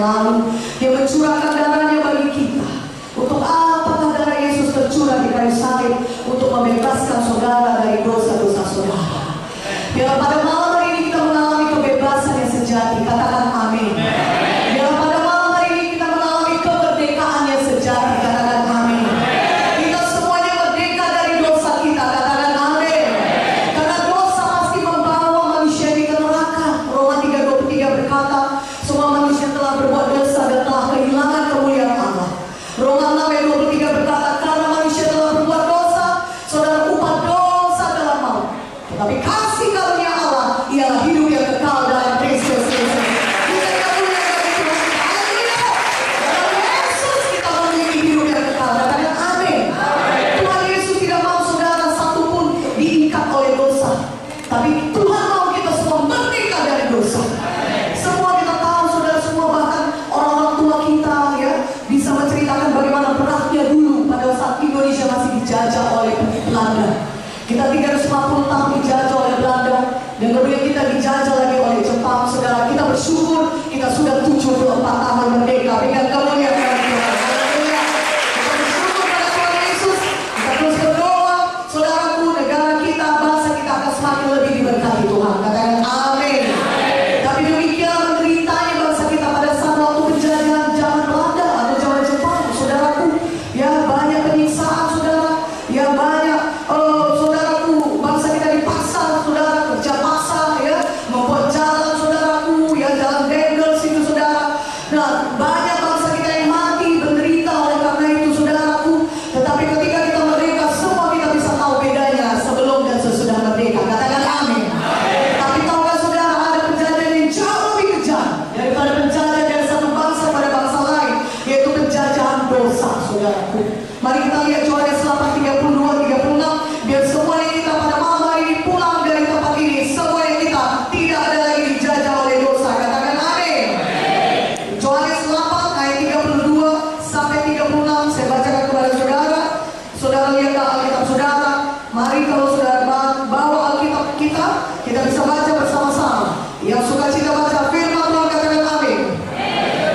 lalu. Dia mencurahkan darahnya bagi kita. Untuk apakah darah Yesus tercurah di kayu salib? Untuk membebaskan saudara dari dosa-dosa saudara. Biar pada malam hari ini kita mengalami kebebasan yang sejati. Katakan amin. Biar pada malam hari ini kita mengalami kemerdekaan yang sejati. Katakan amin. Kita semuanya merdeka dari dosa kita. Katakan amin. Karena dosa pasti membawa manusia ke neraka. Roma 3:23 berkata, semua manusia telah berbuat dosa dan telah kehilangan kemuliaan Allah. Roma 6:23 berkata, karena manusia telah berbuat dosa, saudara, upah dosa adalah maut. Tetapi kasih karunia Allah ialah hidup yang kekal dalam Kristus Yesus. Kita karunia dari Tuhan. Haleluya. Dalam Yesus kita memiliki hidup yang kekal. Katakan amin. Tuhan Yesus tidak mau saudara satupun diikat oleh dosa. Tapi Tuhan mau kita semua merdeka dari dosa. Semua kita tahu, saudara, semua bahkan orang-orang tua kita ya bisa menceritakan bagaimana beratnya dulu pada saat Indonesia masih dijajah oleh Belanda. Kita 350 tahun dijajah oleh Belanda, dan kemudian kita dijajah lagi oleh Jepang. Saudara, kita bersyukur kita sudah 74 tahun merdeka. Berikan kemuliaan kepada Tuhan. Haleluya. Kita bersyukur pada Tuhan Yesus. Kita terus berdoa, saudaraku, negara kita, bangsa kita akan semakin lebih diberkati Tuhan. Katakan amin. Tapi demikian menderitanya bangsa kita pada saat waktu penjajahan zaman Belanda atau zaman Jepang. Saudaraku, ya banyak penyiksaan, saudara. Ya banyak saudaraku, bangsa kita dipaksa, saudara, kerja paksa, ya, membuat jalan, saudaraku, ya, jalan dendels itu, saudara. Nah, banyak bangsa kita yang mati, menderita oleh karena itu, saudaraku. Tetapi ketika kita merdeka, semua kita bisa tahu bedanya sebelum dan sesudah merdeka. Katakan amin. Tapi tahukah saudara, ada penjajahan yang jauh lebih kejam daripada penjajahan dari satu bangsa pada bangsa lain, yaitu penjajahan dosa, saudaraku. Mari kita lihat Yohanes 8:32-36. Biar semua yang kita pada malam hari ini pulang dari tempat ini, semua yang kita tidak ada lagi dijajah oleh dosa. Katakan amin. Yohanes 8:32-36. Saya bacakan kepada saudara. Saudara lihatlah Alkitab saudara. Mari kalau saudara bawa Alkitab kita bisa baca bersama-sama. Yang suka cita baca firman Tuhan, katakan amin.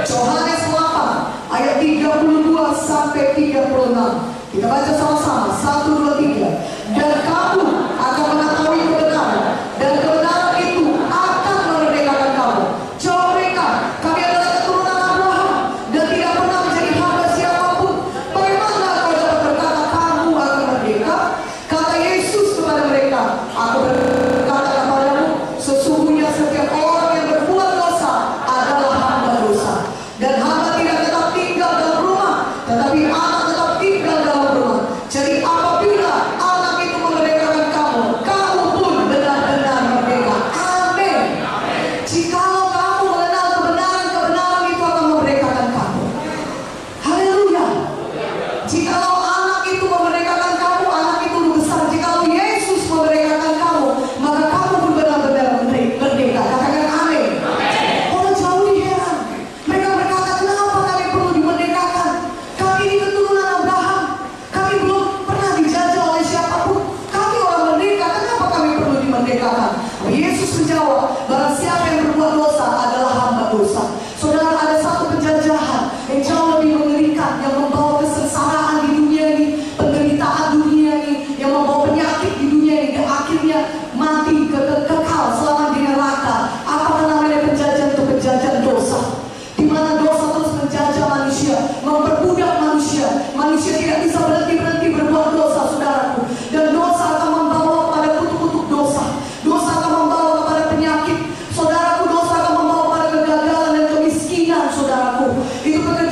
Yohanes 8:32-36. Kita baca sama-sama. 1, 2, 3. Dan kamu akan mengetahui kebenaran, dan kebenaran itu akan memerdekakan kamu. Jawab mereka, kami adalah keturunan Abraham dan tidak pernah menjadi hamba siapapun. Bagaimana kau dapat berkata kamu akan merdeka? Kata Yesus kepada mereka, aku berkata kepadamu, sesungguhnya setiap orang yang berbuat dosa adalah hamba dosa. Dan hamba tidak tetap tinggal dalam rumah, tetapi anak tetap tinggal dalam rumah. Jadi apabila anak itu memerdekakan kamu, kamu pun benar-benar merdeka. Amin. Jikalau kamu mengenal kebenaran, kebenaran itu akan memerdekakan kamu. Haleluya. Jikalau anak itu memerdekakan kamu, anak itu besar. Jikalau Yesus memerdekakan kamu, maka kamu pun benar-benar merdeka. Katakan amin. Orang jauh heran. Mereka berkata, kenapa kami perlu dimerdekakan? Kami ini keturunan Abraham. Kami belum pernah dijajah oleh siapapun. Kami orang merdeka. Kenapa kami perlu dimerdekakan? Yesus menjawab, barang siapa yang berbuat dosa adalah hamba dosa. Saudara, ada satu penjajahan yang jauh lebih mengerikan, yang membawa kesengsaraan di dunia ini, penderitaan dunia ini, yang membawa penyakit di dunia ini, dan akhirnya mati kekal selama di neraka. Apa namanya penjajahan itu? Penjajahan dosa, di mana dosa terus menjajah manusia, memperbudak manusia. Manusia tidak bisa berhenti berbuat dosa, saudaraku. Dan dosa akan membawa pada kutuk-kutuk dosa. Dosa akan membawa kepada penyakit, saudaraku. Dosa akan membawa pada kegagalan dan kemiskinan, saudaraku. Itu pekerjaan